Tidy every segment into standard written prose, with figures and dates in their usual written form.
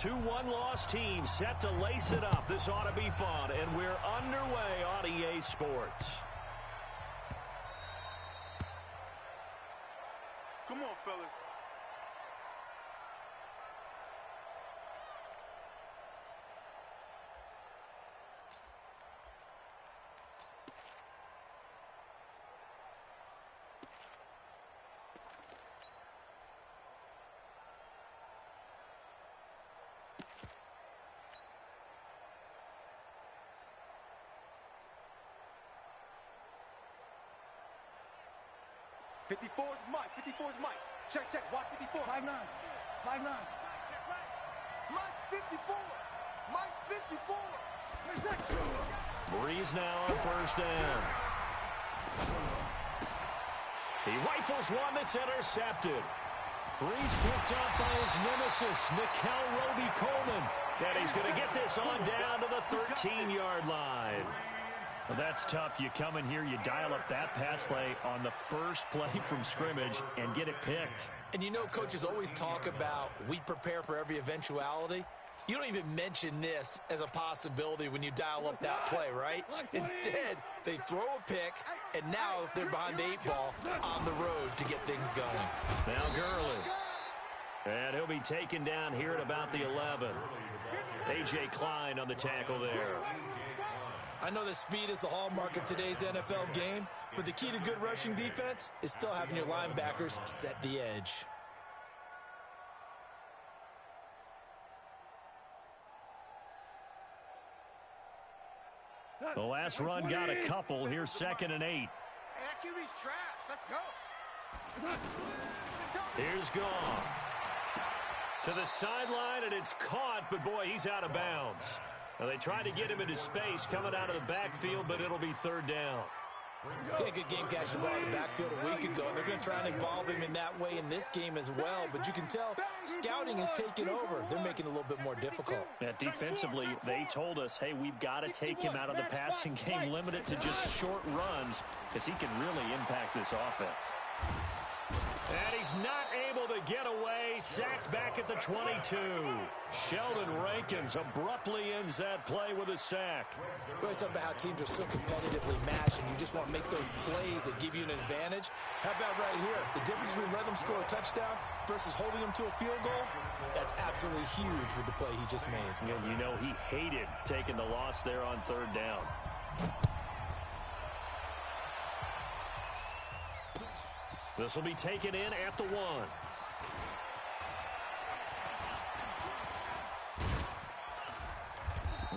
two one-loss teams set to lace it up. This ought to be fun, and we're underway on EA Sports. Come on, fellas. is Mike. 54 is Mike. Check, check. Watch 54. 5'9". 5'9". Mike's 54. Mike's 54. Breeze now on first down. He rifles one that's intercepted. Breeze picked up by his nemesis, Nickel Roby-Coleman. And he's going to get this on down to the 13-yard line. Well, that's tough. You come in here, you dial up that pass play on the first play from scrimmage and get it picked. And you know, coaches always talk about we prepare for every eventuality. You don't even mention this as a possibility when you dial up that play, right? Instead, they throw a pick, and now they're behind the 8 ball on the road to get things going. Now Gurley. And he'll be taken down here at about the 11. A.J. Klein on the tackle there. I know that speed is the hallmark of today's NFL game, but the key to good rushing defense is still having your linebackers set the edge. The last run got a couple. Here's 2nd and 8. Hey, that QB's trash. Let's go. Here's Goff. To the sideline, and it's caught, but boy, he's out of bounds. Now, they tried to get him into space coming out of the backfield, but it'll be 3rd down. He had a good game catching the ball in the backfield a week ago. They're going to try and involve him in that way in this game as well. But you can tell scouting is taking over. They're making it a little bit more difficult. Yeah, defensively, they told us, hey, we've got to take him out of the passing game, limit it to just short runs, because he can really impact this offense. And he's not able to get away. Sacked back at the 22. Sheldon Rankins abruptly ends that play with a sack. Well, it's about how teams are so competitively matched, and you just want to make those plays that give you an advantage. How about right here? The difference between letting them score a touchdown versus holding them to a field goal, that's absolutely huge with the play he just made. And you know he hated taking the loss there on 3rd down. This will be taken in at the 1.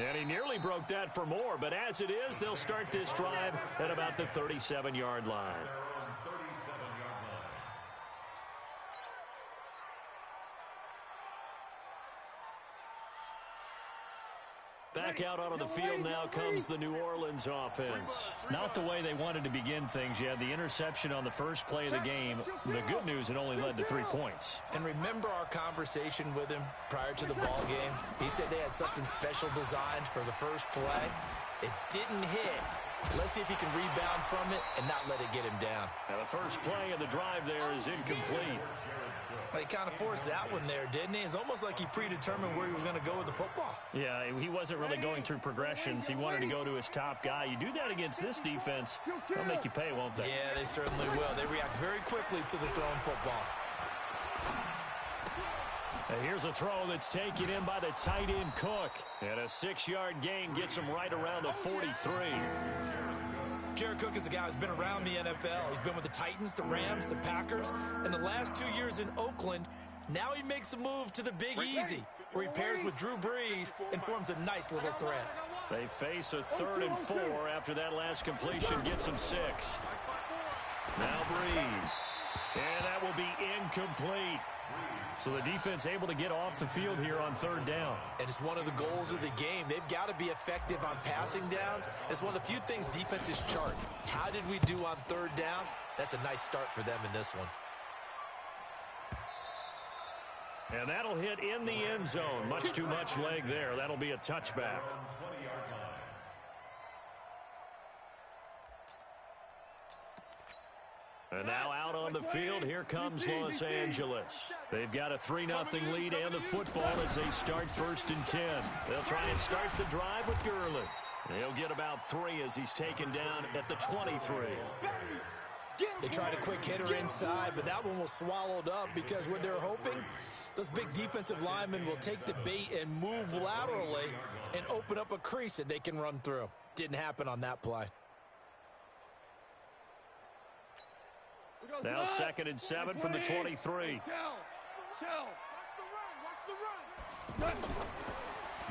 And he nearly broke that for more, but as it is, they'll start this drive at about the 37-yard line. Back out onto the field now comes the New Orleans offense. Not the way they wanted to begin things. You had the interception on the first play of the game. The good news, it only led to 3 points. And remember our conversation with him prior to the ball game? He said they had something special designed for the first play. It didn't hit. Let's see if he can rebound from it and not let it get him down. Now the first play of the drive there is incomplete. He kind of forced that one there, didn't he? It's almost like he predetermined where he was going to go with the football. Yeah, he wasn't really going through progressions. He wanted to go to his top guy. You do that against this defense, they'll make you pay, won't they? Yeah, they certainly will. They react very quickly to the thrown football. And here's a throw that's taken in by the tight end Cook. And a 6-yard gain gets him right around the 43. Jared Cook is a guy who's been around the NFL. He's been with the Titans, the Rams, the Packers, and the last 2 years in Oakland. Now he makes a move to the Big Easy, where he pairs with Drew Brees and forms a nice little threat. They face a 3rd and 4 after that last completion gets him 6. Now Brees. And that will be incomplete. So the defense able to get off the field here on 3rd down. And it's one of the goals of the game. They've got to be effective on passing downs. It's one of the few things defenses chart. How did we do on 3rd down? That's a nice start for them in this one. And that'll hit in the end zone. Much too much leg there. That'll be a touchback. And now out on the field, here comes Los Angeles. They've got a 3-0 lead and the football as they start 1st and 10. They'll try and start the drive with Gurley. He'll get about 3 as he's taken down at the 23. They tried a quick hitter inside, but that one was swallowed up because what they're hoping, those big defensive linemen will take the bait and move laterally and open up a crease that they can run through. Didn't happen on that play. Now 2nd and 7 from the 23.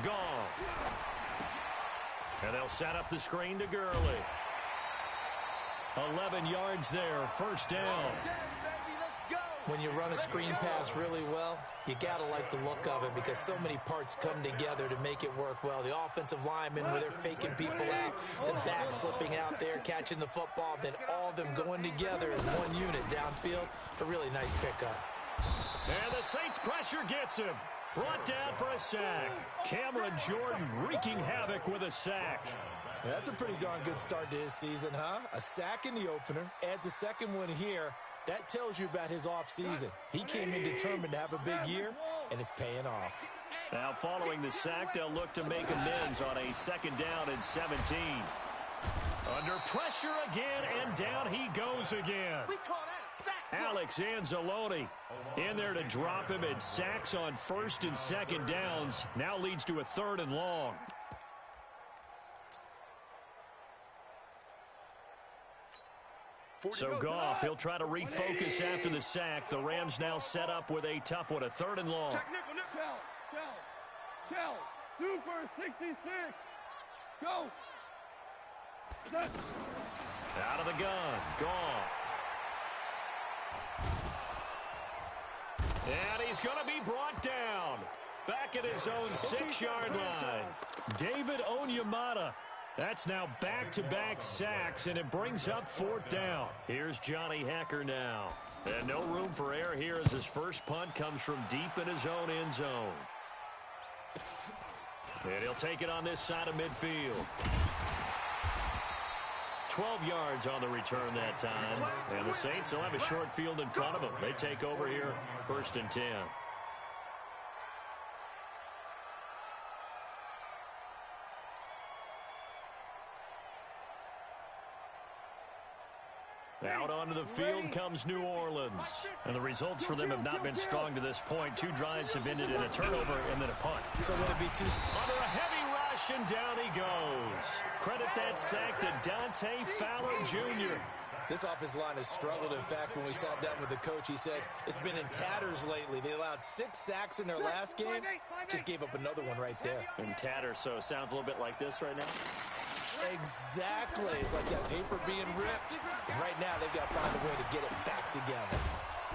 Gone. And they'll set up the screen to Gurley. 11 yards there, 1st down. When you run a screen pass really well, you got to like the look of it because so many parts come together to make it work well. The offensive linemen, where they're faking people out, the back slipping out there, catching the football, then all of them going together as one unit downfield. A really nice pickup. And the Saints pressure gets him. Brought down for a sack. Cameron Jordan wreaking havoc with a sack. That's a pretty darn good start to his season, huh? A sack in the opener, adds a second one here. That tells you about his offseason. He came in determined to have a big year, and it's paying off. Now following the sack, they'll look to make amends on a 2nd down and 17. Under pressure again, and down he goes again. We call that a sack. Alex Anzalone in there to drop him, and sacks on 1st and 2nd downs. Now leads to a 3rd and long. So Goff, he'll try to refocus after the sack. The Rams now set up with a tough one, a 3rd and long. Shell, Super 66. Go. Out of the gun, Goff. And he's going to be brought down. Back at his own 6-yard line. David Onyemata. That's now back-to-back sacks, and it brings up 4th down. Here's Johnny Hacker now. And no room for error here as his first punt comes from deep in his own end zone. And he'll take it on this side of midfield. 12 yards on the return that time. And the Saints will have a short field in front of them. They take over here, 1st and 10. Out onto the field comes New Orleans. And the results for them have not been strong to this point. 2 drives have ended in a turnover and then a punt. So would it be too... Under a heavy rush, and down he goes. Credit that sack to Dante Fowler Jr. This offensive line has struggled. In fact, when we sat down with the coach, he said it's been in tatters lately. They allowed 6 sacks in their last game. Just gave up another one right there. In tatters, so it sounds a little bit like this right now. Exactly. It's like that paper being ripped. And right now, they've got to find a way to get it back together.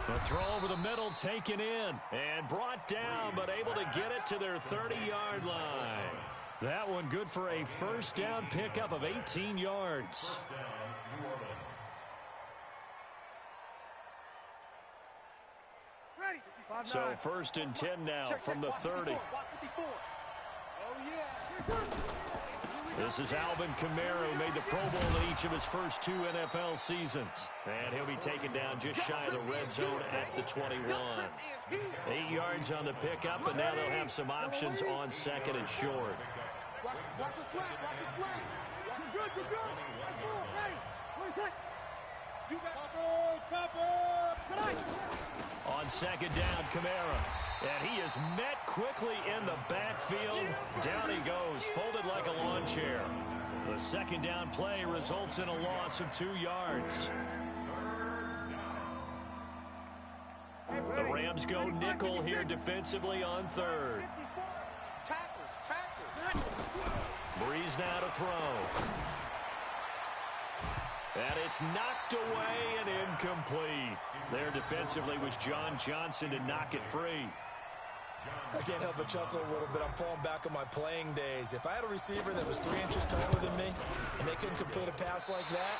The throw over the middle taken in and brought down, but able to get it to their 30-yard line. That one good for a 1st down pickup of 18 yards. So 1st and 10 now from the 30. This is Alvin Kamara, who made the Pro Bowl in each of his first 2 NFL seasons. And he'll be taken down just shy of the red zone at the 21. 8 yards on the pickup, and now they'll have some options on 2nd and short. Watch the slant, watch the slant. You're good, you're good. Ready. You got chopper. On 2nd down, Kamara. And he is met quickly in the backfield. Down he goes, folded like a lawn chair. The 2nd down play results in a loss of 2 yards. The Rams go nickel here defensively on 3rd. Tackles. Breeze now to throw. And it's knocked away and incomplete. There defensively was John Johnson to knock it free. I can't help but chuckle a little bit. I'm falling back on my playing days. If I had a receiver that was 3 inches taller than me and they couldn't complete a pass like that,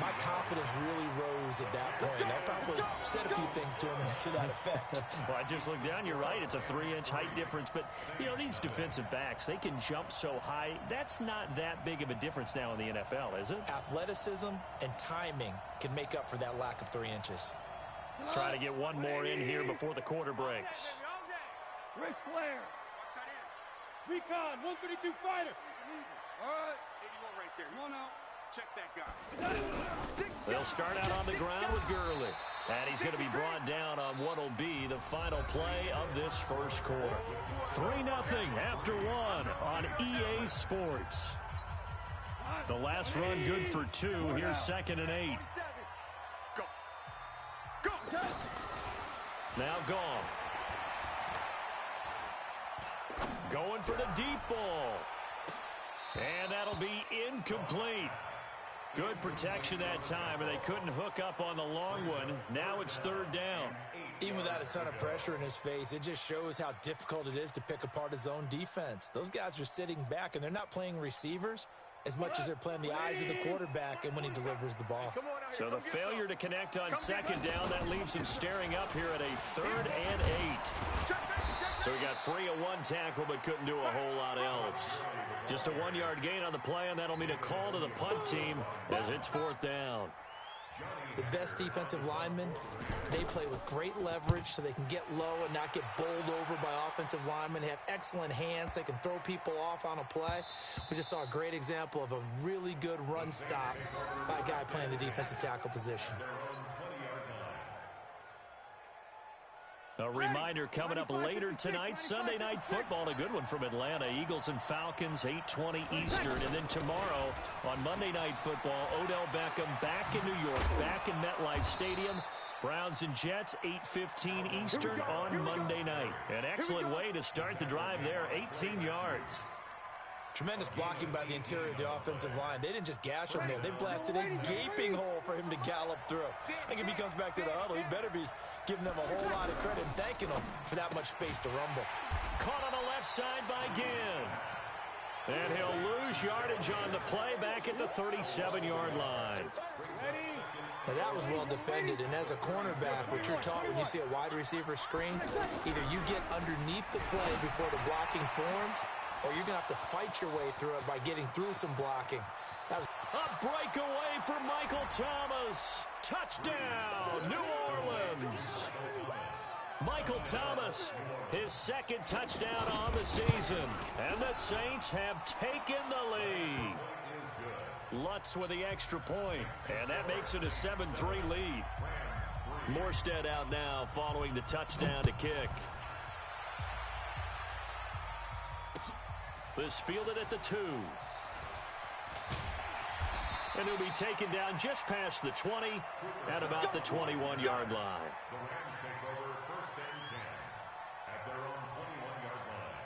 my confidence really rose at that point. I probably said a few things to him to that effect. Well, I just looked down. You're right. It's a 3-inch height difference. But, you know, these defensive backs, they can jump so high. That's not that big of a difference now in the NFL, is it? Athleticism and timing can make up for that lack of 3 inches. Try to get one more in here before the quarter breaks. Ric Flair. Recon, 132 fighter. All right. 81 right there. Come on out. Check that guy. They'll start out on the ground with Gurley. And he's going to be brought down on what will be the final play of this first quarter. 3-0 after one on EA Sports. The last run good for 2. Here's 2nd and 8. Go. Go. Now gone. Going for the deep ball. And that'll be incomplete. Good protection that time, and they couldn't hook up on the long one. Now it's 3rd down. Even without a ton of pressure in his face, it just shows how difficult it is to pick apart his own defense. Those guys are sitting back, and they're not playing receivers as much as they're playing the eyes of the quarterback and when he delivers the ball. So the failure to connect on 2nd down, that leaves him staring up here at a 3rd and 8. So he got free of one tackle but couldn't do a whole lot else. Just a 1-yard gain on the play, and that'll mean a call to the punt team as it's 4th down. The best defensive linemen, they play with great leverage so they can get low and not get bowled over by offensive linemen. They have excellent hands. They can throw people off on a play. We just saw a great example of a really good run stop by a guy playing the defensive tackle position. A reminder coming up later tonight, Sunday Night Football, a good one from Atlanta. Eagles and Falcons, 8:20 Eastern. And then tomorrow on Monday Night Football, Odell Beckham back in New York, back in MetLife Stadium. Browns and Jets, 8:15 Eastern on Monday night. An excellent way to start the drive there, 18 yards. Tremendous blocking by the interior of the offensive line. They didn't just gash him there. They blasted a gaping hole for him to gallop through. I think if he comes back to the huddle, he better be giving them a whole lot of credit and thanking them for that much space to rumble. Caught on the left side by Ginn. And he'll lose yardage on the play back at the 37-yard line. Now that was well defended, and as a cornerback, what you're taught when you see a wide receiver screen, either you get underneath the play before the blocking forms, or you're going to have to fight your way through it by getting through some blocking. That was a breakaway for Michael Thomas. Touchdown, New Orleans. Michael Thomas, his 2nd touchdown on the season. And the Saints have taken the lead. Lutz with the extra point, and that makes it a 7-3 lead. Morstead out now following the touchdown to kick. This fielded at the 2. And he'll be taken down just past the 20 at about the 21-yard line. The Rams take over 1st and 10 at their own 21-yard line.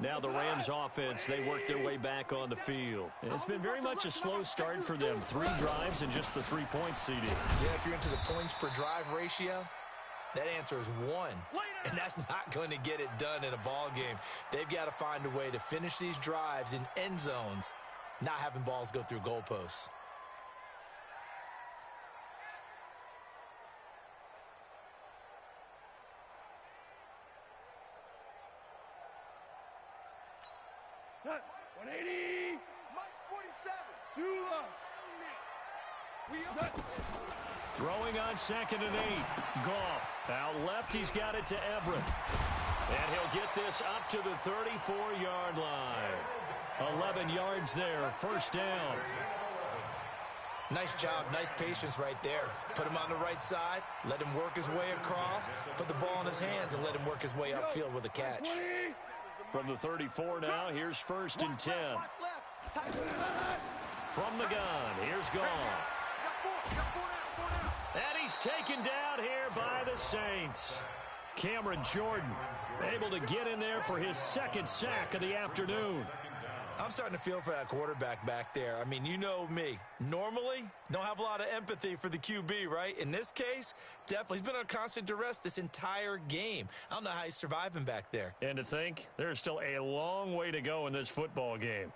Now the Rams offense, they work their way back on the field. And it's been very much a slow start for them. 3 drives and just the 3 points CD. Yeah, if you're into the points per drive ratio, that answer is 1. And that's not going to get it done in a ball game. They've got to find a way to finish these drives in end zones, not having balls go through goalposts. Cut. 180. Mike's 47. Dula. Throwing on 2nd and 8. Goff out left. He's got it to Everett. And he'll get this up to the 34-yard line. 11 yards there. 1st down. Nice job. Nice patience right there. Put him on the right side. Let him work his way across. Put the ball in his hands and let him work his way upfield with a catch. From the 34 now, here's 1st and 10. From the gun, here's Goff. And he's taken down here by the Saints. Cameron Jordan able to get in there for his 2nd sack of the afternoon. I'm starting to feel for that quarterback back there. I mean, you know me. Normally, don't have a lot of empathy for the QB, right? In this case, definitely. He's been on constant duress this entire game. I don't know how he's surviving back there. And to think, there's still a long way to go in this football game.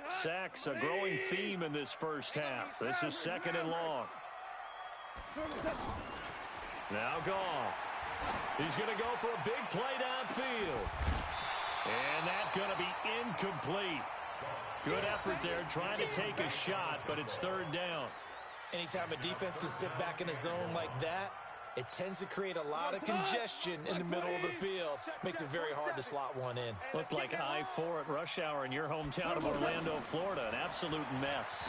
Sacks, a growing theme in this first half. This is 2nd and long. Now Goff. He's going to go for a big play downfield. And that's going to be incomplete. Good effort there trying to take a shot, but it's 3rd down. Anytime a defense can sit back in a zone like that, it tends to create a lot of congestion in the middle of the field. Makes it very hard to slot one in. Looked like I-4 at rush hour in your hometown of Orlando, Florida. An absolute mess.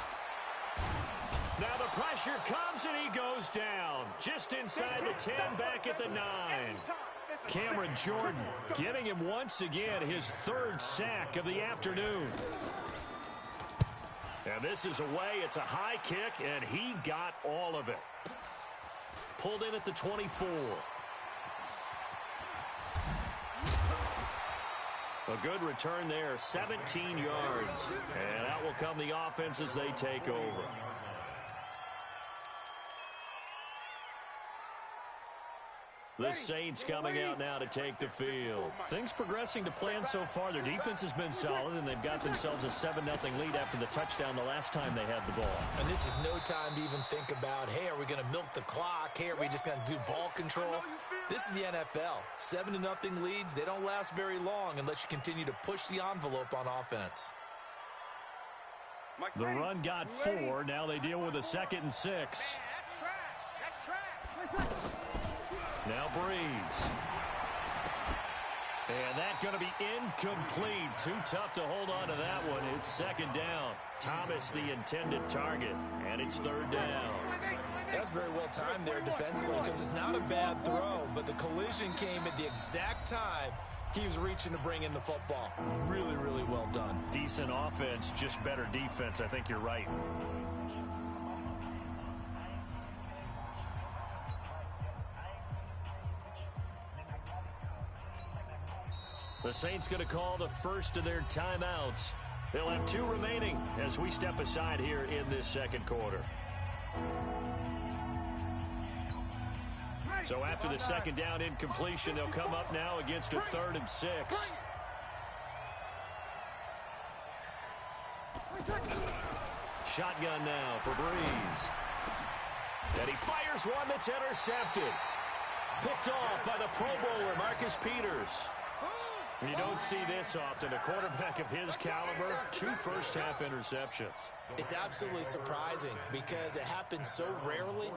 Now the pressure comes and he goes down. Just inside the 10, back at the 9. Cameron Jordan getting him once again his 3rd sack of the afternoon. And this is away. It's a high kick, and he got all of it. Pulled in at the 24. A good return there, 17 yards. And out will come the offense as they take over. The Saints coming out now to take the field. Things progressing to plan so far. Their defense has been solid, and they've got themselves a 7-0 lead after the touchdown the last time they had the ball. And this is no time to even think about, hey, are we going to milk the clock? Hey, are we just going to do ball control? This is the NFL. 7-0 leads, they don't last very long unless you continue to push the envelope on offense. The run got 4. Now they deal with a 2nd and 6. That's trash. Now Breeze. And that's going to be incomplete. Too tough to hold on to that one. It's 2nd down. Thomas the intended target. And it's 3rd down. That's very well timed there defensively because it's not a bad throw, but the collision came at the exact time he was reaching to bring in the football. Really, really well done. Decent offense, just better defense. I think you're right. The Saints going to call the first of their timeouts. They'll have 2 remaining as we step aside here in this 2nd quarter. So after the 2nd down incompletion, they'll come up now against a 3rd and 6. Shotgun now for Breeze. And he fires one that's intercepted. Picked off by the Pro Bowler, Marcus Peters. You don't see this often. A quarterback of his caliber, 2 first-half interceptions. It's absolutely surprising because it happens so rarely.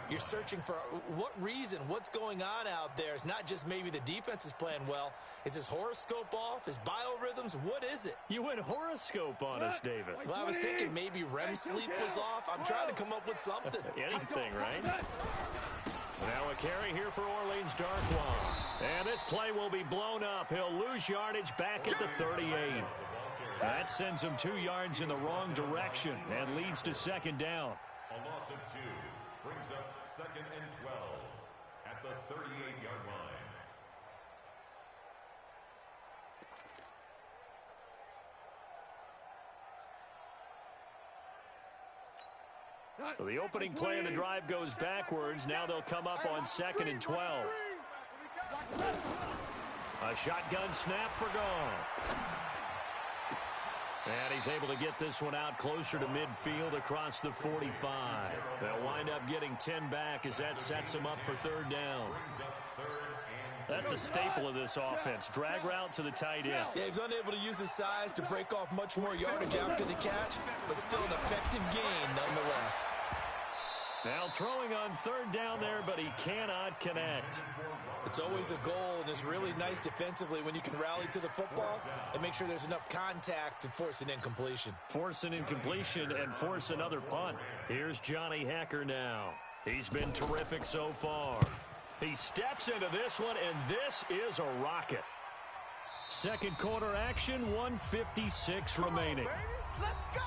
You're searching for what reason, what's going on out there. It's not just maybe the defense is playing well. Is his horoscope off? His biorhythms? What is it? You went horoscope on us, David. Well, I was thinking maybe REM sleep was off. I'm trying to come up with something. Anything, right? Now a carry here for Orleans Darkwa. And this play will be blown up. He'll lose yardage back at the 38. That sends him 2 yards in the wrong direction and leads to 2nd down. A loss of 2 brings up 2nd and 12 at the 38-yard line. So the opening play of the drive goes backwards. Now they'll come up on 2nd and 12. A shotgun snap for Goff. And he's able to get this one out closer to midfield across the 45. They'll wind up getting 10 back as that sets them up for 3rd down. That's a staple of this offense. Drag route to the tight end. Yeah, he's unable to use his size to break off much more yardage after the catch, but still an effective gain nonetheless. Now throwing on 3rd down there, but he cannot connect. It's always a goal, and it's really nice defensively when you can rally to the football and make sure there's enough contact to force an incompletion. Force an incompletion and force another punt. Here's Johnny Hecker now. He's been terrific so far. He steps into this one, and this is a rocket. 2nd quarter action, 1:56 remaining. Let's go!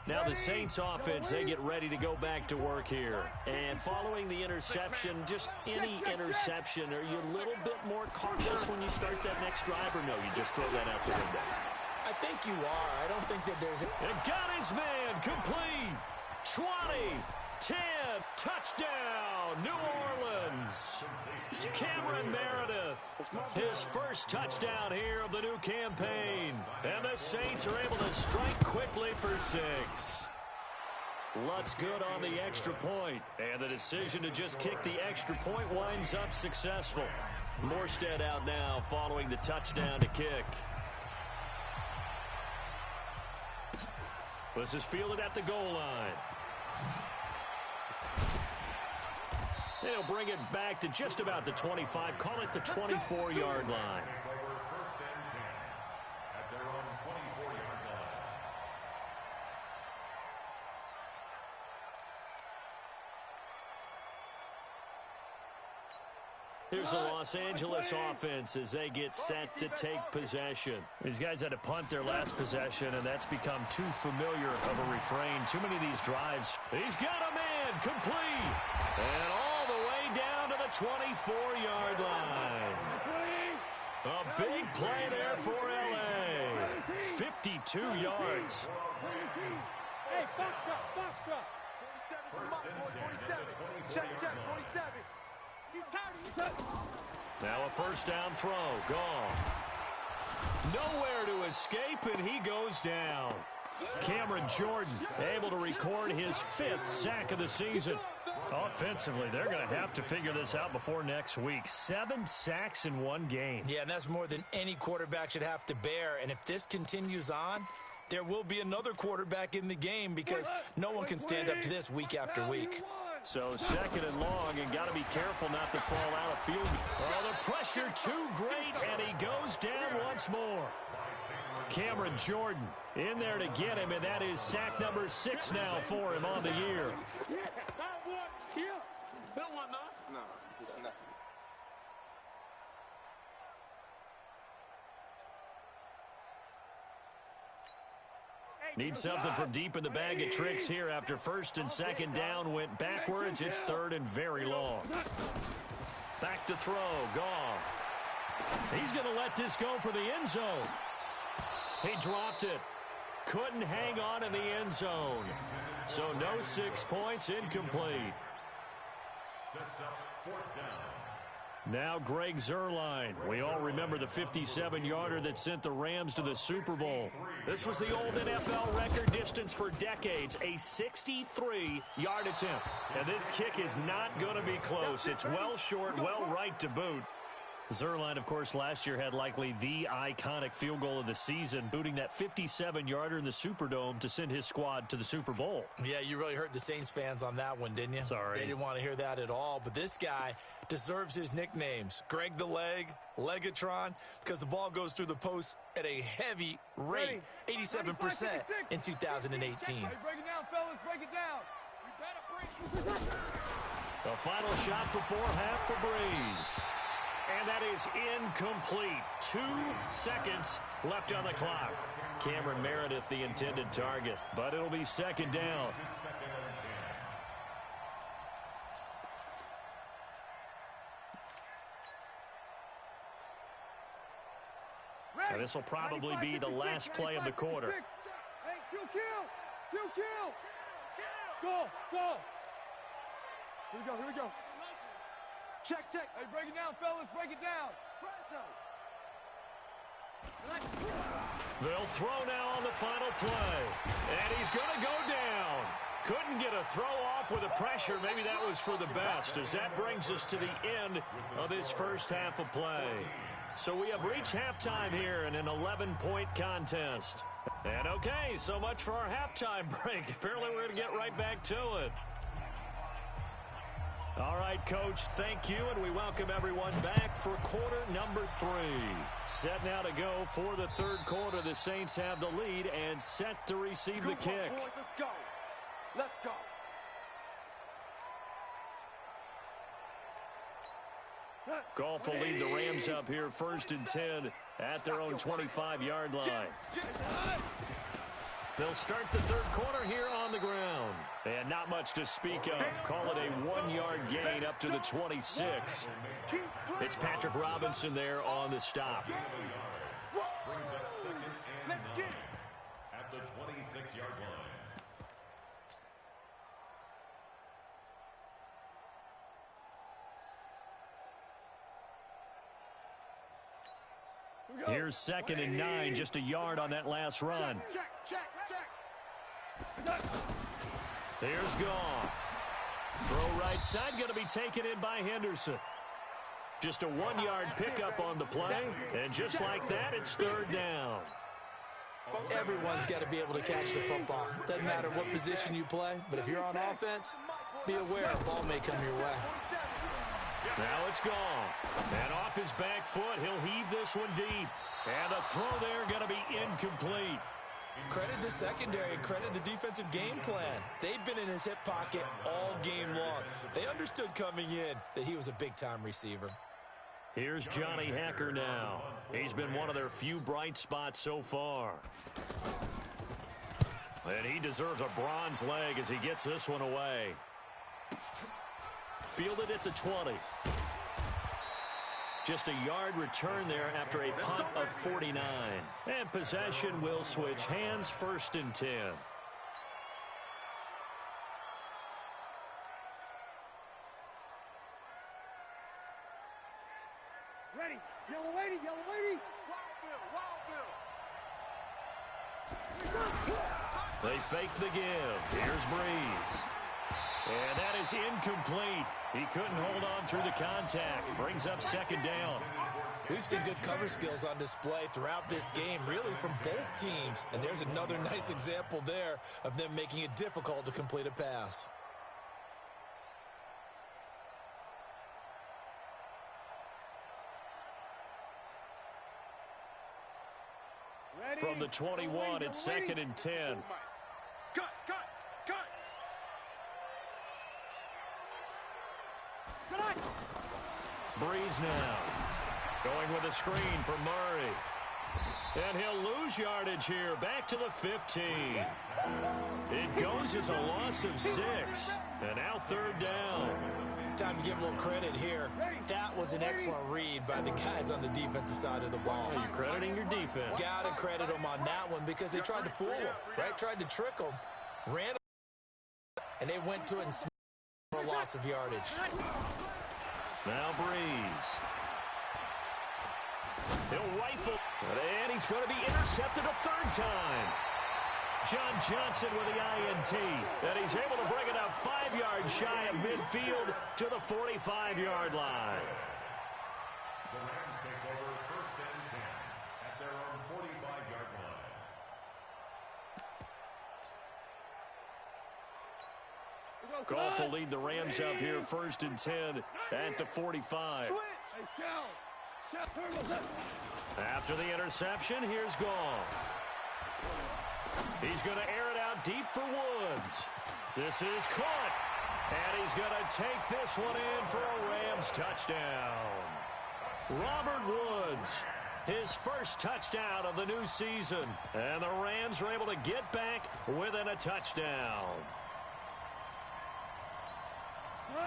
Now the Saints offense, they get ready to go back to work here. And following the interception, just any interception, are you a little bit more cautious when you start that next drive, or no, you just throw that out the window? I think you are. I don't think that there's... And got his man, complete. 20, 10, touchdown, New Orleans. Cameron Meredith, his first touchdown here of the new campaign. And the Saints are able to strike quickly for 6. Lutz good on the extra point. And the decision to just kick the extra point winds up successful. Morstead out now following the touchdown to kick. This is fielded at the goal line. They'll bring it back to just about the 25. Call it the 24-yard line. First and 10 at their own 24-yard line. Here's the Los Angeles offense as they get set to take possession. These guys had to punt their last possession, and that's become too familiar of a refrain. Too many of these drives. He's got a man, complete. And all the way down to the 24-yard line. A big play there for L.A. 52 yards. Hey, box drop. 47. Check, 47. He's tired. Now a first down throw. Gone. Nowhere to escape, and he goes down. Cameron Jordan able to record his 5th sack of the season. Offensively, they're going to have to figure this out before next week. 7 sacks in one game. Yeah, and that's more than any quarterback should have to bear. And if this continues on, there will be another quarterback in the game because no one can stand up to this week after week. So second and long, and got to be careful not to fall out of field. Oh, the pressure too great, and he goes down once more. Cameron Jordan in there to get him, and that is sack number 6 now for him on the year. No, it's nothing. Need something from deep in the bag of tricks here after first and second down went backwards. It's third and very long. Back to throw. Goff. He's going to let this go for the end zone. He dropped it. Couldn't hang on in the end zone. So no 6 points, incomplete. Sets up 4th down. Now Greg Zuerlein. We all remember the 57-yarder that sent the Rams to the Super Bowl. This was the old NFL record distance for decades, a 63-yard attempt. And this kick is not going to be close. It's well short, well right to boot. Zuerlein, of course, last year had likely the iconic field goal of the season, booting that 57-yarder in the Superdome to send his squad to the Super Bowl. Yeah, you really hurt the Saints fans on that one, didn't you? Sorry. They didn't want to hear that at all. But this guy deserves his nicknames. Greg the Leg, Legatron, because the ball goes through the post at a heavy rate, 87% in 2018. Hey, break it down, fellas. Break it down. You better break. The final shot before half for Breeze. And that is incomplete. 2 seconds left on the clock. Cameron Meredith, the intended target. But it'll be second down. And this will probably be the last play of the quarter. Hey, kill. Go. Here we go. Check. Hey, break it down, fellas. Break it down. They'll throw now on the final play. And he's going to go down. Couldn't get a throw off with the pressure. Maybe that was for the best, as that brings us to the end of this first half of play. So we have reached halftime here in an 11-point contest. And okay, so much for our halftime break. Apparently we're going to get right back to it. All right, Coach, thank you, and we welcome everyone back for quarter number 3. Set now to go for the third quarter. The Saints have the lead and set to receive the kick. Boys, let's go. Goff will lead the Rams up here first and 10 at their own 25-yard line. They'll start the third quarter here on the ground. And not much to speak of. Call it a 1-yard gain up to the 26. It's Patrick Robinson there on the stop. Brings up second and 9 at the 26-yard line. Here's 2nd and 9, just a yard on that last run. Here's Goff. Throw right side, going to be taken in by Henderson. Just a 1-yard pickup on the play, and just like that, it's 3rd down. Everyone's got to be able to catch the football. Doesn't matter what position you play, but if you're on offense, be aware a ball may come your way. Now it's Goff. And off his back foot, he'll heave this one deep. And the throw there going to be incomplete. Credit the secondary and credit the defensive game plan. They've been in his hip pocket all game long. They understood coming in that he was a big-time receiver. Here's Johnny Hacker now. He's been one of their few bright spots so far. And he deserves a bronze leg as he gets this one away. Fielded at the 20. Just a yard return there after a punt of 49. And possession will switch hands, 1st and 10. Ready. Yellow lady, yellow lady. Wild Bill. They fake the give. Here's Breeze. And that is incomplete. He couldn't hold on through the contact. Brings up 2nd down. We've seen good cover skills on display throughout this game, really from both teams. And there's another nice example there of them making it difficult to complete a pass. Ready. From the 21, it's 2nd and 10. Cut. Breeze now. Going with a screen for Murray. And he'll lose yardage here. Back to the 15. It goes as a loss of 6. And now 3rd down. Time to give a little credit here. That was an excellent read by the guys on the defensive side of the ball. You're crediting your defense. Got to credit them on that one because they tried to fool him, right? Tried to trick him. Ran him, and they went to it and smashed for a loss of yardage. Now Breeze. He'll rifle. And he's going to be intercepted a 3rd time. John Johnson with the INT. And he's able to bring it out 5 yards shy of midfield to the 45-yard line. The Rams take over 1st and 10 at their own 45-yard line. Goff will lead the Rams up here 1st and 10 at the 45. After the interception, here's Goff. He's going to air it out deep for Woods. This is caught. And he's going to take this one in for a Rams touchdown. Robert Woods, his first touchdown of the new season. And the Rams are able to get back within a touchdown.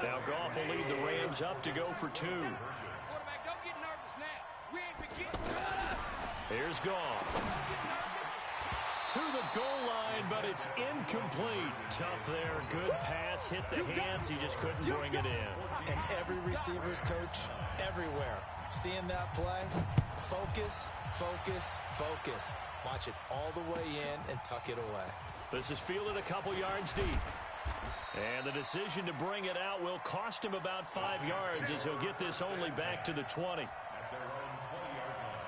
Now Goff will lead the Rams up to go for 2. Quarterback, don't get nervous now. We ain't been getting. Here's Goff. To the goal line, but it's incomplete. Tough there. Good pass. Hit the hands. He just couldn't bring it in. And every receiver's coach everywhere. Seeing that play, focus, focus, focus. Watch it all the way in and tuck it away. This is fielded a couple yards deep. And the decision to bring it out will cost him about 5 yards as he'll get this only back to the 20. At their own 20-yard line.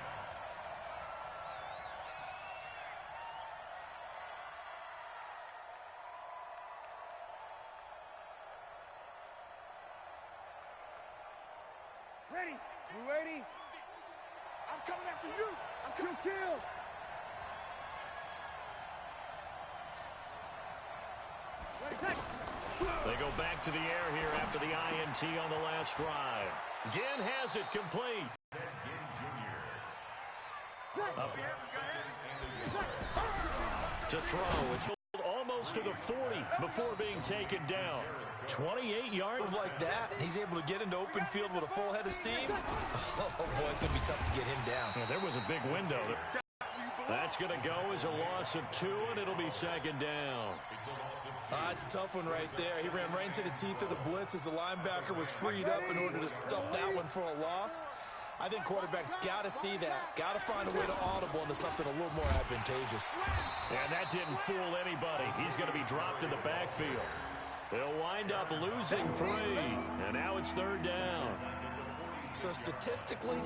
Ready. You ready? I'm coming after you. I'm coming. Kill. They go back to the air here after the INT on the last drive. Ginn has it complete. To throw. It's almost to the 40 before being taken down. 28 yards. Like that, he's able to get into open field with a full head of steam. Oh, boy, it's going to be tough to get him down. Yeah, there was a big window. That's going to go as a loss of 2, and it'll be second down. It's a tough one right there. He ran right into the teeth of the blitz as the linebacker was freed up in order to stop that one for a loss. I think quarterbacks got to see that. Got to find a way to audible into something a little more advantageous. And that didn't fool anybody. He's going to be dropped in the backfield. They'll wind up losing 3, and now it's third down. So statistically,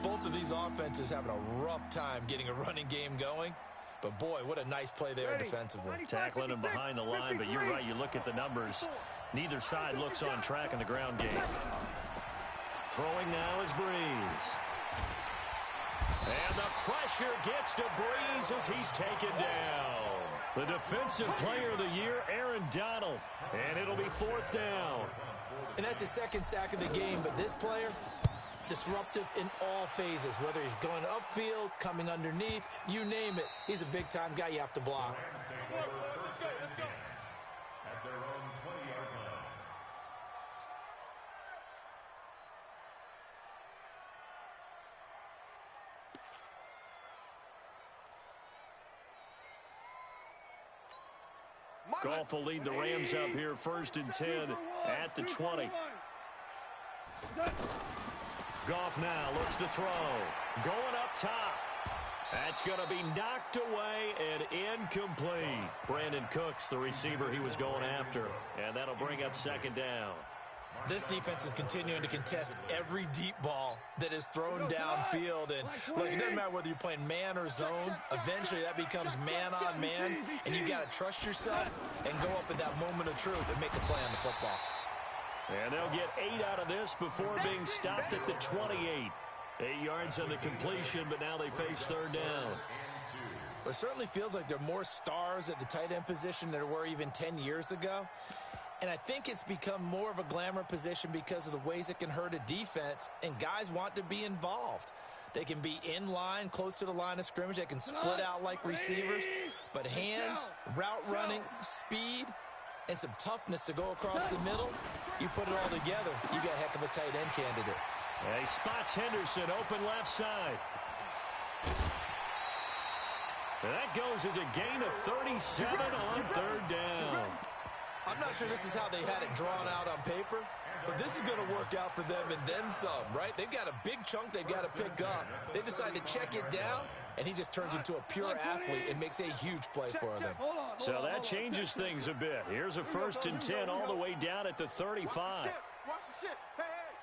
both of these offenses having a rough time getting a running game going. But, boy, what a nice play there defensively. Tackling him behind the line, but you're right. You look at the numbers. Neither side looks on track in the ground game. Throwing now is Breeze. And the pressure gets to Breeze as he's taken down. The defensive player of the year, Aaron Donald. And it'll be 4th down. And that's his second sack of the game, but this player, disruptive in all phases, whether he's going upfield, coming underneath, you name it. He's a big-time guy you have to block. At their own 20-yard line. Goff will lead the Rams up here 1st and 10 at the 20. Goff now looks to throw. Going up top. That's going to be knocked away and incomplete. Brandon Cooks, the receiver he was going after. And that'll bring up second down. This defense is continuing to contest every deep ball that is thrown downfield. And look, it doesn't matter whether you're playing man or zone. Eventually that becomes man on man. And you got to trust yourself and go up at that moment of truth and make a play on the football. And they'll get 8 out of this before being stopped at the 28. 8 yards on the completion, but now they face third down. It certainly feels like there are more stars at the tight end position than there were even 10 years ago. And I think it's become more of a glamour position because of the ways it can hurt a defense, and guys want to be involved. They can be in line, close to the line of scrimmage. They can split out like receivers. But hands, route running, speed, and some toughness to go across the middle, you put it all together, you got a heck of a tight end candidate. And he spots Henderson open left side. And that goes as a gain of 37 on third down. I'm not sure this is how they had it drawn out on paper, but this is going to work out for them and then some, right? They've got a big chunk they've got to pick up. They decide to check it down, and he just turns into a pure athlete and makes a huge play for them. So that changes things a bit. Here's a 1st and 10 all the way down at the 35. Watch the shit. Hey,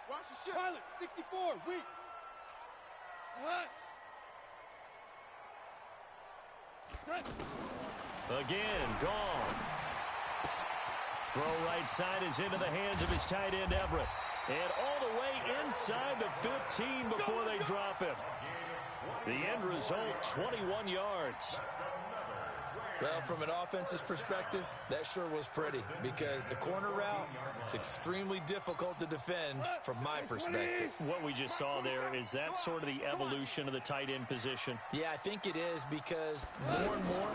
watch the shit. Pilot, 64, weak. Again, Goff. Throw right side is into the hands of his tight end, Everett. And all the way inside the 15 before they drop him. The end result, 21 yards. Well, from an offense's perspective, that sure was pretty because the corner route, it's extremely difficult to defend from my perspective. What we just saw there, is that sort of the evolution of the tight end position? Yeah, I think it is because more and more,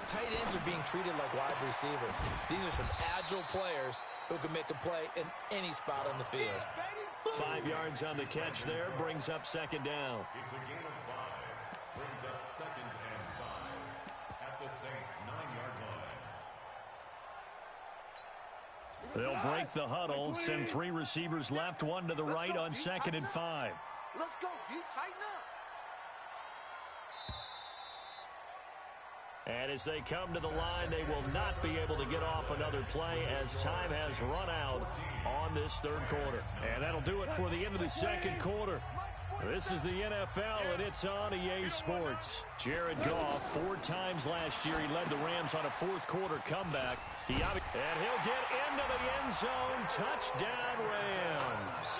tight ends are being treated like wide receivers. These are some agile players who can make a play in any spot on the field. 5 yards on the catch there, brings up second down. It's a gain of 5. Brings up 2nd and 5 at the Saints' 9-yard line. They'll break the huddle, send 3 receivers left, 1 to the right on 2nd and 5. Let's go, D. Tighten up. And as they come to the line, they will not be able to get off another play as time has run out on this third quarter. And that'll do it for the end of the second quarter. This is the NFL, and it's on EA Sports. Jared Goff, 4 times last year, he led the Rams on a fourth-quarter comeback. And he'll get into the end zone. Touchdown, Rams.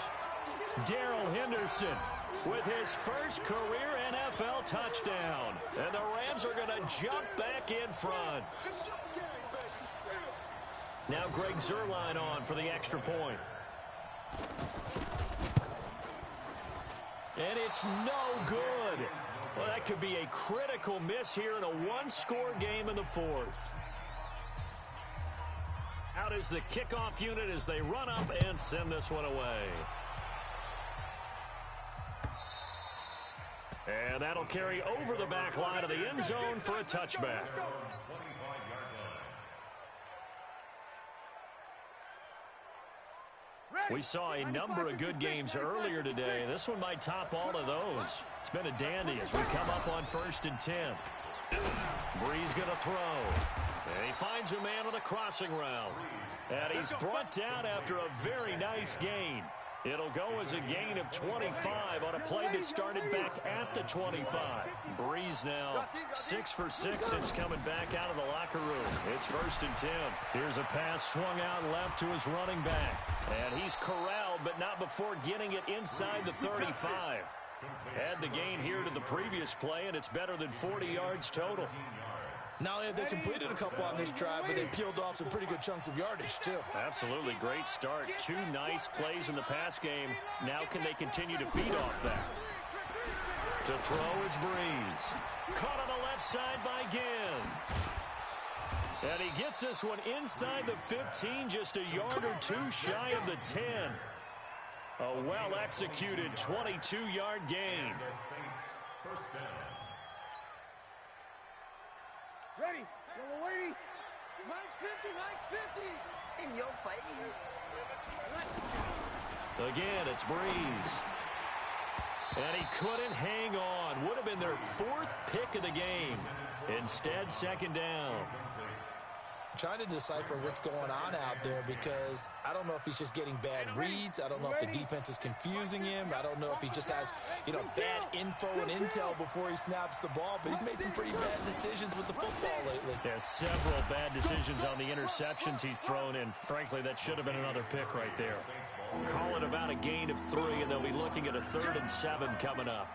Darrell Henderson with his first career NFL touchdown. And the Rams are going to jump back in front. Now Greg Zuerlein on for the extra point. And it's no good. Well, that could be a critical miss here in a one-score game in the fourth. Out is the kickoff unit as they run up and send this one away. And that'll carry over the back line of the end zone for a touchback. We saw a number of good games earlier today. This one might top all of those. It's been a dandy as we come up on 1st and 10. Breeze going to throw. And he finds a man on the crossing route. And he's brought down after a very nice gain. It'll go as a gain of 25 on a play that started back at the 25. Breeze now 6 for 6 since coming back out of the locker room. It's 1st and 10. Here's a pass swung out left to his running back. And he's corralled, but not before getting it inside the 35. Add the gain here to the previous play, and it's better than 40 yards total. Not only have they completed a couple on this drive, but they peeled off some pretty good chunks of yardage, too. Absolutely great start. 2 nice plays in the pass game. Now can they continue to feed off that? To throw is Breeze. Caught on the left side by Ginn. And he gets this one inside the 15, just a yard or 2 shy of the 10. A well-executed 22-yard gain. Ready. We're waiting. Mike's 50. In your face. Again, it's Breeze. And he couldn't hang on. Would have been their 4th pick of the game. Instead, 2nd down. Trying to decipher what's going on out there because I don't know if he's just getting bad reads. I don't know if the defense is confusing him. I don't know if he just has, bad info and intel before he snaps the ball. But he's made some pretty bad decisions with the football lately. Yeah, several bad decisions on the interceptions he's thrown in. Frankly, that should have been another pick right there. Call it about a gain of 3, and they'll be looking at a 3rd and 7 coming up.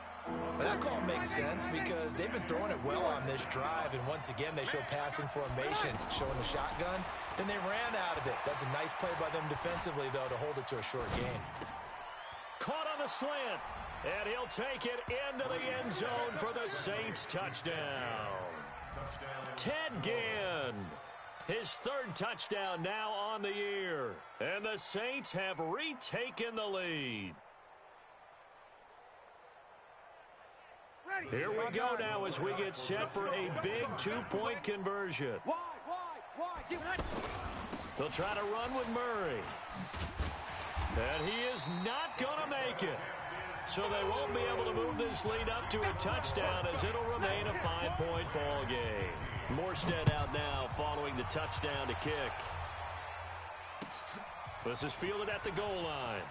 Well, that call makes sense because they've been throwing it well on this drive, and once again they show passing formation, showing the shotgun. Then they ran out of it. That's a nice play by them defensively, though, to hold it to a short gain. Caught on the slant, and he'll take it into the end zone for the Saints touchdown. Ted Ginn, his 3rd touchdown now on the year, and the Saints have retaken the lead. Here we go now as we get set for a big 2-point conversion. They'll try to run with Murray. And he is not going to make it. So they won't be able to move this lead up to a touchdown as it'll remain a 5-point ball game. Morstead out now following the touchdown to kick. This is fielded at the goal line.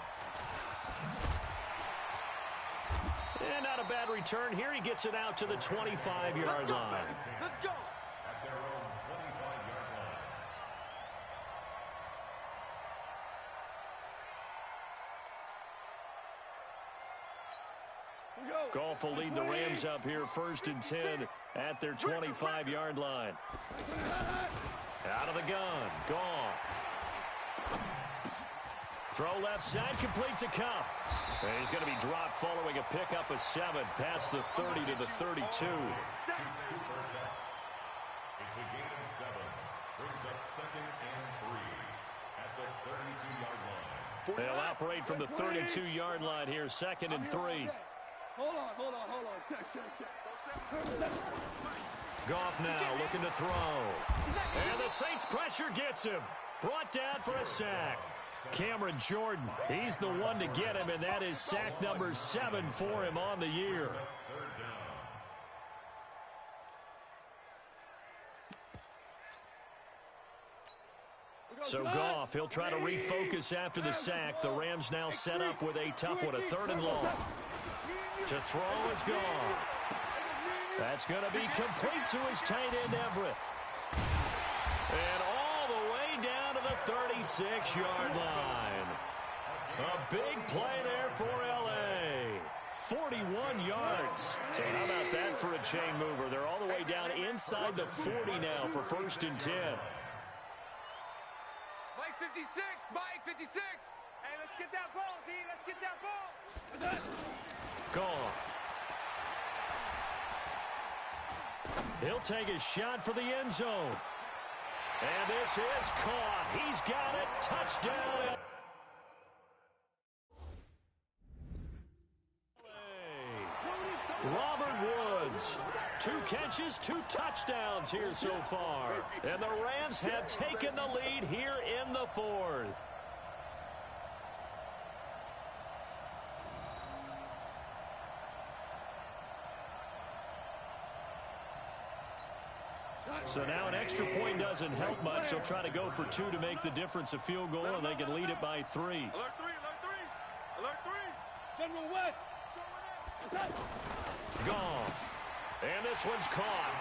And not a bad return here. He gets it out to the 25-yard line. Let's go. At their own 25-yard line. Goff will lead the Rams up here 1st and 10 at their 25-yard line. Out of the gun, Goff. Throw left side, complete to Cup. And he's going to be dropped following a pickup of 7 past the 30 to the 32. It's a gain of 7. Brings up 2nd and 3 at the 32-yard line. They'll operate from the 32-yard line here, 2nd and 3. Hold on. Check. Goff now looking to throw. And the Saints pressure gets him. Brought down for a sack. Cameron Jordan, he's the one to get him, and that is sack number 7 for him on the year. So Goff, he'll try to refocus after the sack. The Rams now set up with a tough one, a 3rd and long. To throw is Goff. That's going to be complete to his tight end, Everett. And all the way down to the 36-yard line. A big play there for L.A. 41 yards. So how about that for a chain mover? They're all the way down inside the 40 now for 1st and 10. Mike 56. Hey, let's get that ball, D. Let's get that ball. Goff. He'll take a shot for the end zone. And this is caught. He's got it. Touchdown. Robert Woods. 2 catches, 2 touchdowns here so far. And the Rams have taken the lead here in the 4th. So now an extra point doesn't help much. They'll try to go for 2 to make the difference a field goal, and they can lead it by 3. Alert 3, alert 3, alert 3. General West. Goff. And this one's caught.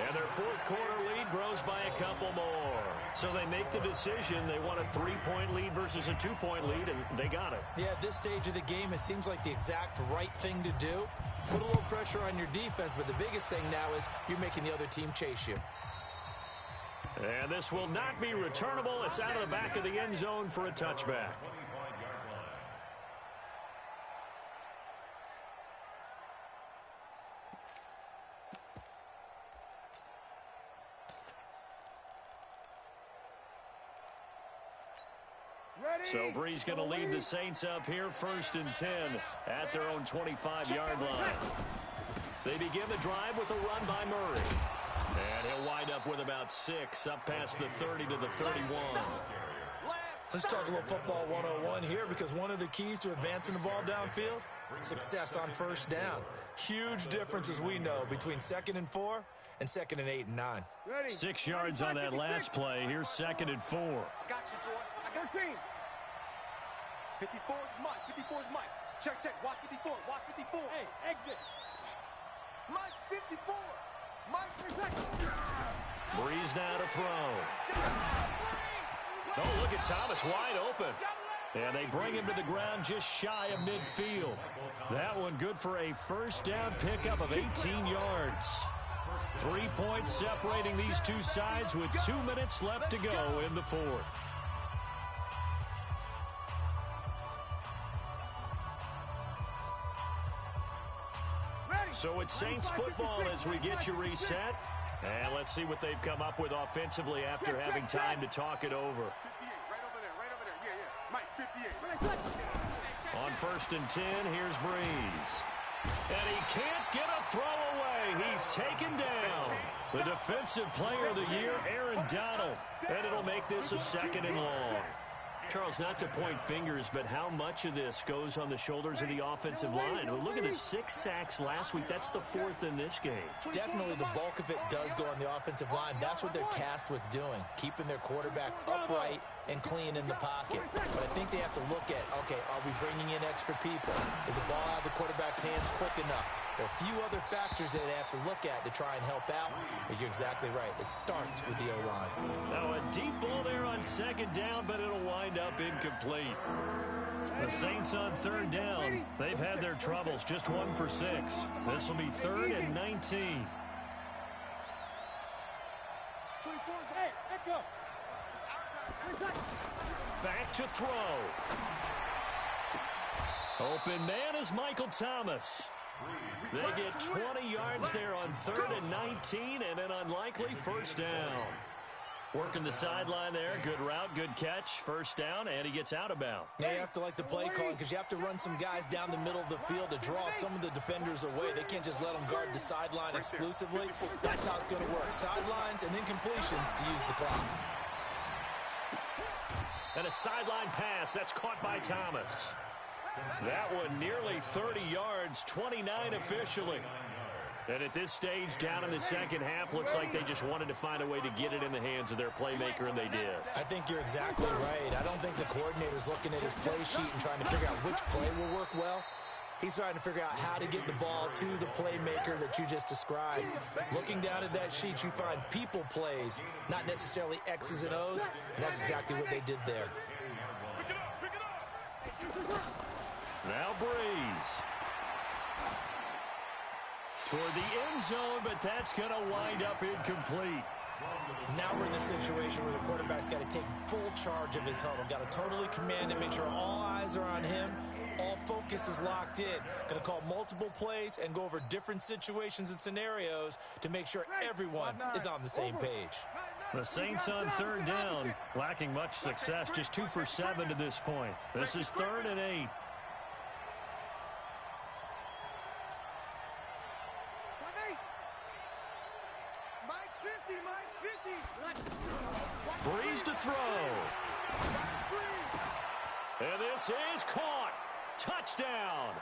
And their 4th quarter lead grows by a couple more. So they make the decision. They want a 3-point lead versus a 2-point lead, and they got it. Yeah, at this stage of the game, it seems like the exact right thing to do. Put a little pressure on your defense, but the biggest thing now is you're making the other team chase you. And this will not be returnable. It's out of the back of the end zone for a touchback. So Bree's going to lead the Saints up here 1st and 10 at their own 25-yard line. They begin the drive with a run by Murray. And he'll wind up with about 6 up past the 30 to the 31. Let's talk a little football 101 here, because one of the keys to advancing the ball downfield, success on 1st down. Huge difference, as we know, between 2nd and 4 and 2nd and 8 and 9. 6 yards on that last play. Here's 2nd and 4. I got you, boy. I got 13. 54 is Mike. 54 is Mike. Check, check. Watch 54. Watch 54. Hey, exit. Mike's 54. Mike's 52. Breeze now to throw. Oh, look at Thomas wide open. And they bring him to the ground just shy of midfield. That one good for a 1st down pickup of 18 yards. 3 points separating these two sides with 2 minutes left to go in the 4th. So it's Saints football as we get you reset. And let's see what they've come up with offensively after having time to talk it over. 58, right over there, right over there. Yeah, yeah. Mike, 58. On 1st and 10, here's Breeze. And he can't get a throw away. He's taken down. The defensive player of the year, Aaron Donald. And it'll make this a 2nd and long. Charles, not to point fingers, but how much of this goes on the shoulders of the offensive line? Well, look at the 6 sacks last week. That's the 4th in this game. Definitely the bulk of it does go on the offensive line. That's what they're tasked with doing, keeping their quarterback upright and clean in the pocket. But I think they have to look at, okay, are we bringing in extra people? Is the ball out of the quarterback's hands quick enough? There are a few other factors that they have to look at to try and help out, but you're exactly right. It starts with the O-line. Now a deep ball there on 2nd down, but it'll wind up incomplete. The Saints on 3rd down. They've had their troubles, just 1 for 6. This will be 3rd and 19. 24 is hey, echo. Back to throw. Open man is Michael Thomas. They get 20 yards there on 3rd and 19, and an unlikely 1st down. Working the sideline there. Good route, good catch. 1st down, and he gets out of bounds. Yeah, you have to like the play calling, because you have to run some guys down the middle of the field to draw some of the defenders away. They can't just let them guard the sideline exclusively. That's how it's going to work. Sidelines and then completions to use the clock. And a sideline pass. That's caught by Thomas. That one nearly 30 yards, 29 officially. And at this stage, down in the 2nd half, looks like they just wanted to find a way to get it in the hands of their playmaker, and they did. I think you're exactly right. I don't think the coordinator's looking at his play sheet and trying to figure out which play will work well. He's trying to figure out how to get the ball to the playmaker that you just described. Looking down at that sheet, you find people plays, not necessarily X's and O's, and that's exactly what they did there. Now Breeze. Toward the end zone, but that's going to wind up incomplete. Now we're in the situation where the quarterback's got to take full charge of his huddle. Got to totally command it, make sure all eyes are on him, All focus is locked in. Going to call multiple plays and go over different situations and scenarios to make sure everyone is on the same page. The Saints on third down, lacking much success, just 2 for 7 to this point. This is 3rd and 8. Breeze to throw. And this is caught. Touchdown.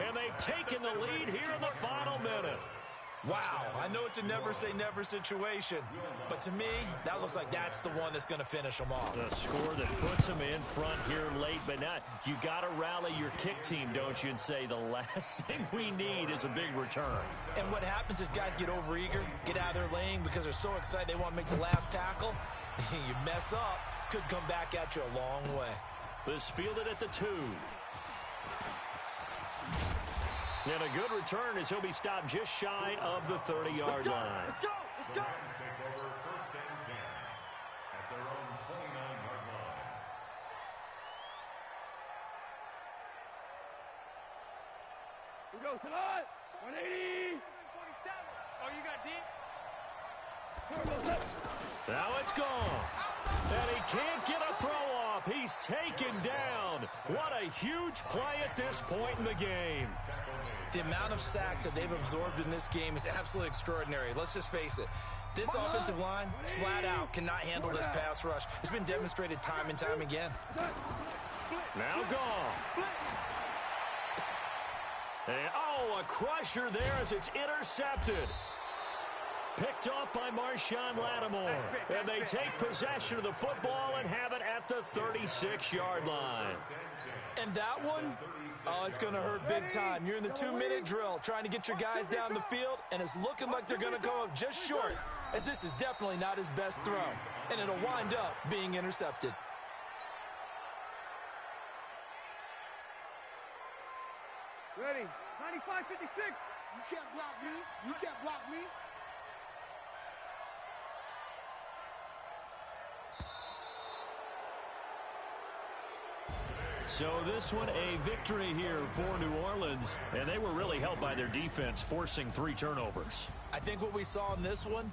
And they've taken the lead here in the final minute. Wow, I know it's a never-say-never situation, but to me, that looks like that's the one that's going to finish them off. The score that puts them in front here late, but now you got to rally your kick team, don't you, and say the last thing we need is a big return. And what happens is guys get overeager, get out of their lane because they're so excited they want to make the last tackle. You mess up, could come back at you a long way. This fielded at the 2. And a good return as he'll be stopped just shy of the 30-yard line. Let's go! Let's go! Rams take over 1st and 10 at their own 29-yard line. We go to the 180. 47. Oh, you got deep? Now it's gone. And he can't get a throw off. He's taken down. What a huge play at this point in the game. The amount of sacks that they've absorbed in this game is absolutely extraordinary. Let's just face it. This offensive line, flat out, cannot handle this pass rush. It's been demonstrated time and time again. Now gone. And, oh, a crusher there as it's intercepted. Picked off by Marshawn Lattimore. And they take possession of the football and have it at the 36-yard line. And that one, oh, it's going to hurt big time. You're in the 2-minute drill trying to get your guys down the field, and it's looking like they're going to go up just short, as this is definitely not his best throw. And it'll wind up being intercepted. Ready. 95-56. You can't block me. You can't block me. So this one a victory here for New Orleans, and they were really helped by their defense forcing 3 turnovers. I think what we saw in this one,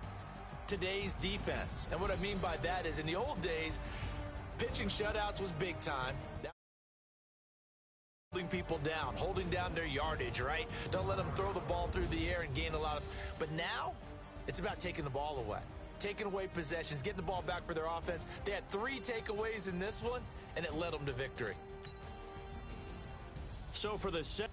today's defense. And what I mean by that is in the old days, pitching shutouts was big time. Holding people down, holding down their yardage, right? Don't let them throw the ball through the air and gain a lot of... But now, it's about taking the ball away. Taking away possessions, getting the ball back for their offense. They had 3 takeaways in this one, and it led them to victory. So for the set.